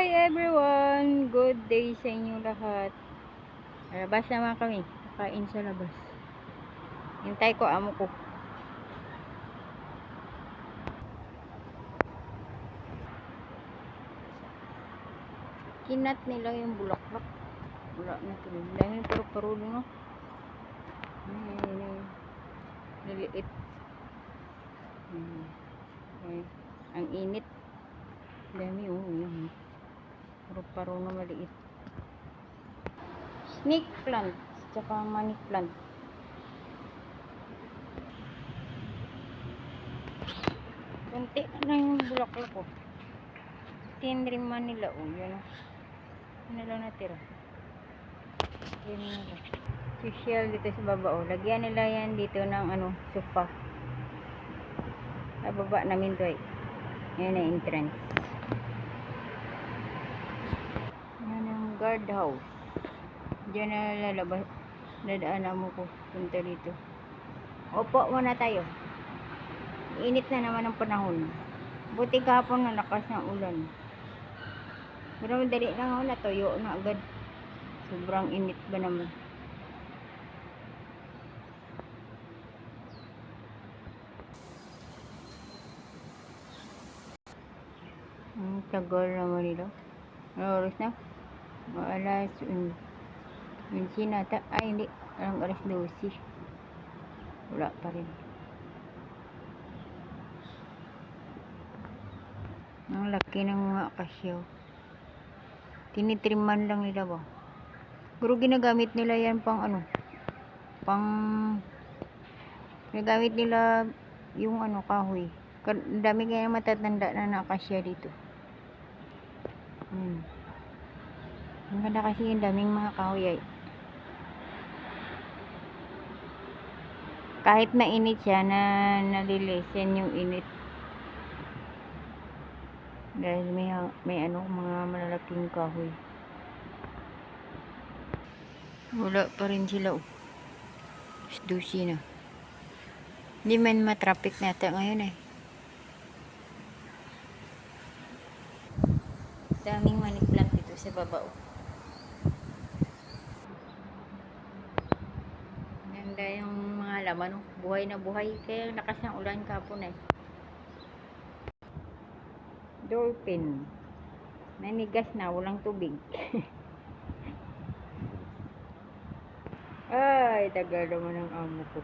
Hi everyone! Good day sa inyo lahat. Labas naman kami. Kakain sa labas. Hintay ko amo ko. Kinat nila yung bulaklak. Wala na ito. Dami paru-parulo no. Naliit. Ang init. Dami yun. Paru-parulo maliit. Snake plant. Tsaka money plant. Kunti na yung bulaklak ko. Tinriman nila yun. Ano lang natira. Yan nila. Social dito sa baba lagyan nila yan dito ng sofa. Sa baba namin to yan ang entrance. Yan ang guard house. Diyan na lalabas. Dadaanan mo ko punta dito. Opo muna tayo. Init na naman ang panahon. Buti kahapon na lakas ng ulan. Pero dali lang natuyo na agad. Sobrang init ba naman. Tagal naman nila. Ano oras na? Alas 11 nata. Ay hindi. Alang alas 12. Wala pa rin. Ang laki ng mga kasyaw. Tinitriman lang nila ba? Pero ginagamit nila yan pang ginagamit nila yung kahoy. Dami kaya matatanda na nakasya dito. Ang ganda kasi yung daming mga kahoy kahit mainit siya nalilesen yung init dahil may mga malalaking kahoy. Wala pa rin sila Dusi na. Hindi man matraffic nata ngayon daming money plant dito sa baba ganda yung mga laman buhay na buhay kaya lakas ng ulan kahapon dolphin nanigas na walang tubig. Ay tagal naman ng amo ko.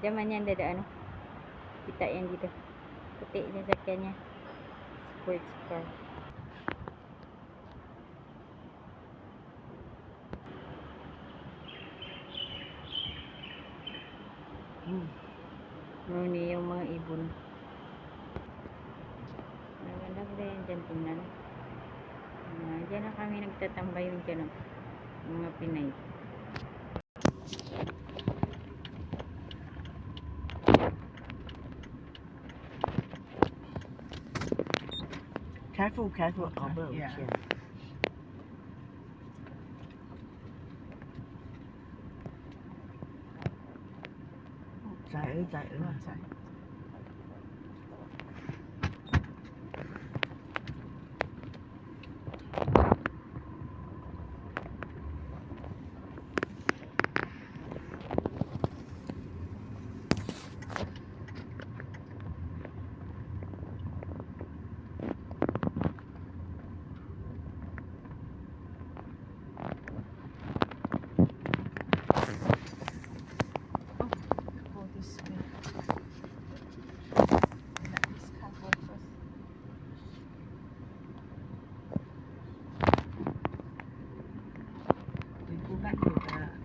Diyan yan dadaan kita yan dito puti niya sa kanya sports car. Nuni yung mga ibon. Maganda din dyan tingnan. Dyan na kami nagtatambay yung dyan mga Pinay. Careful, elbow. Yeah. Chạy.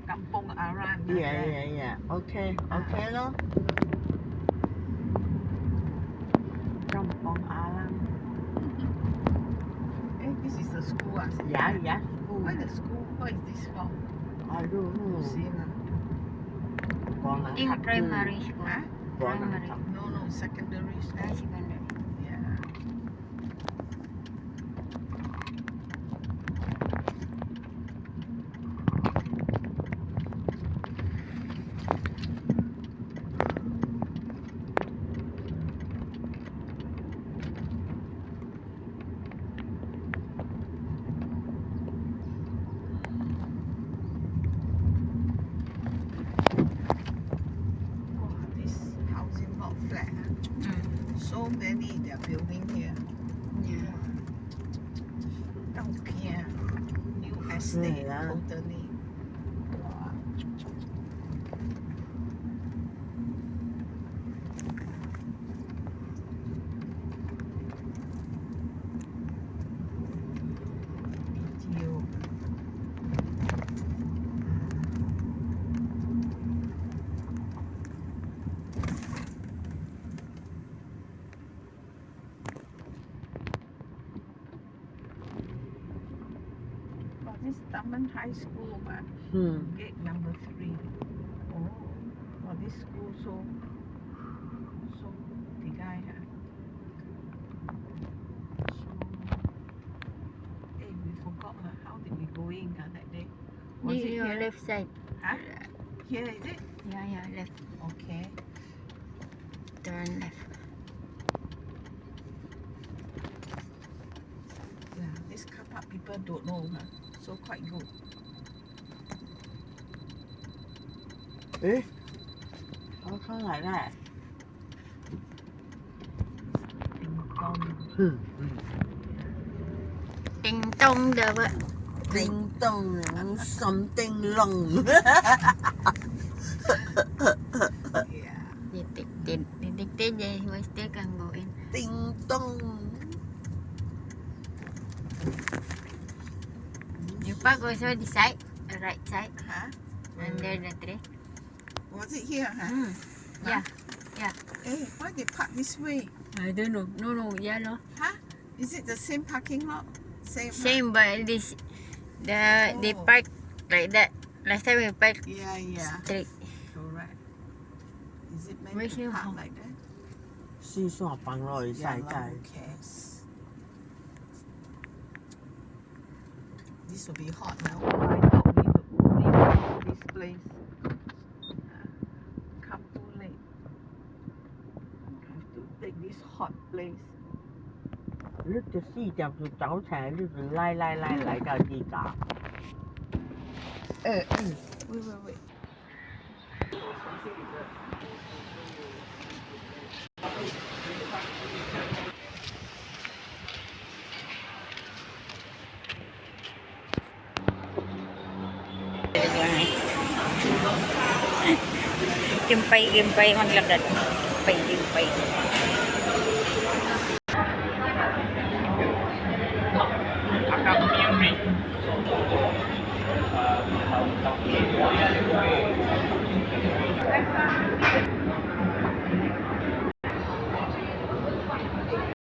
Kampung Arang. Yeah. Okay lo. Kampung Arang. This is the school. Yeah. Why the school? What is this for? I don't know. Yung primary school. Primary. No, secondary school. Secondary. Yeah. they are building here. Yeah. Out here. New estate, Yeah. totally. Wow. BTO. Well, this Taman High School, gate number 3. Oh, well, this school so tigay ha. So, hey, we forgot how did we go in that day? Was it Your here? left side. Huh? Here is it? Yeah, left. Okay. Turn left. Yeah, this car park people don't know, so quite good. Eh? How come like that? Ding dong. Ting tong daw ba? Ding dong, something wrong. Yeah. Detected eh. We still can go in. Ding dong. You park also this side, the right side, Huh? under the tree. Was it here, huh? Yeah. Hey, why they park this way? I don't know. No, yellow. Huh? Is it the same parking lot? Same. huh? Same, but they Oh. park like that. Last time we parked Yeah, yeah. straight. Correct. Is it meant Where's to your park home? like that? 是说放落去 Yeah, 晒 lah, 晒 who。cares? This will be hot now. I thought we leave this place. Come too late. Have to take this hot place. 你就4點就走起來，你就來到呢架。Wait. Gimpay maglakad. Gimpay.